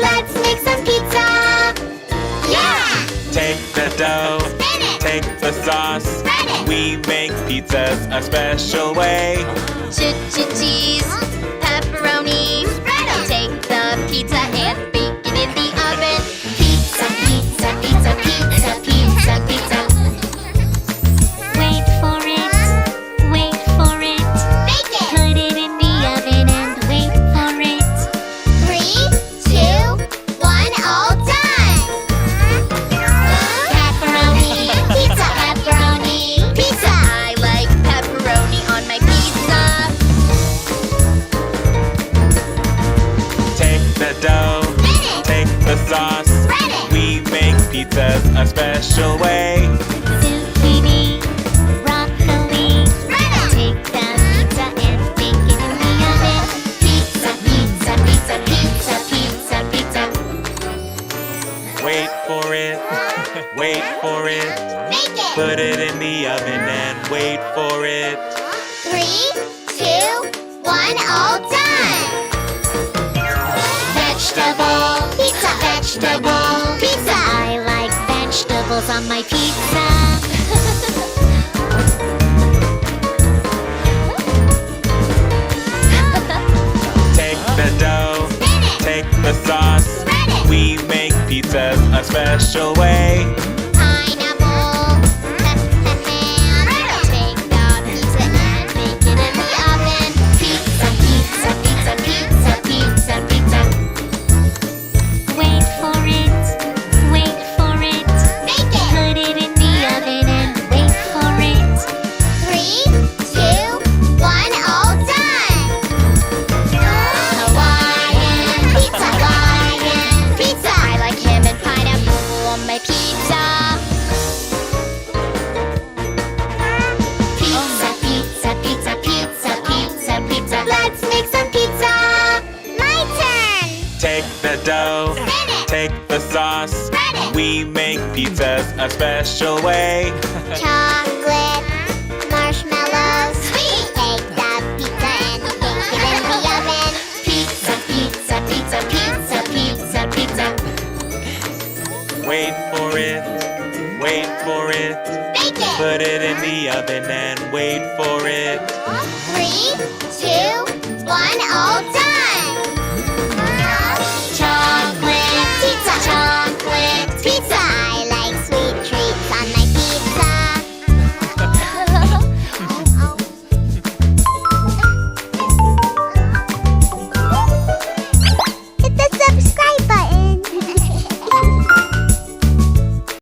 Let's make some pizza! Yeah! Take the dough, Spin it! take the sauce. Spread it! We make pizzas a special way. Cheese, pepperoni. Spread 'em! Take the pizza and bake it in the oven. Pizza, pizza, pizza, pizza, pizza, pizza. Wait for it, wait for it. Bake it! Put it in the oven and wait for it. 3, 2, 1, all done! Pepperoni! Pizza, pepperoni! Pizza! I like pepperoni on my pizza. Take the dough, Spin it! take the sauce. Spread it! We make pizzas a special way. Zucchini, broccoli. Spread 'em! Take the pizza and bake it in the oven. Pizza, pizza, pizza, pizza, pizza, pizza. Wait for it, wait for it. Bake it! Put it in the oven and wait for it. 3, 2, 1, all done! Vegetable! Pizza, vegetable! Pizza! I like vegetables on my pizza. Take the dough, Spin it! take the sauce. Spread it! We make pizzas a special way. Pineapple! Ham! Take the pizza and bake it in the oven. Pizza, pizza, pizza, pizza, pizza, pizza. Wait for it, wait for it. Bake it! Put it in the oven and wait for it. 3, 2, 1, all done! Hawaiian pizza, Hawaiian pizza. I like ham and pineapple on my pizza. Pizza, pizza, pizza, pizza, pizza, pizza. Let's make some pizza. My turn. Take the dough, Spin it. take the sauce. Spread it. We make pizzas a special way. Chocolate, marshmallows. Sweet. Take the pizza and bake it in the oven. Pizza, pizza, pizza, pizza, pizza, pizza. Wait for it, wait for it. Bake it. Put it in the oven and wait for it. 3, 2, 1, all done!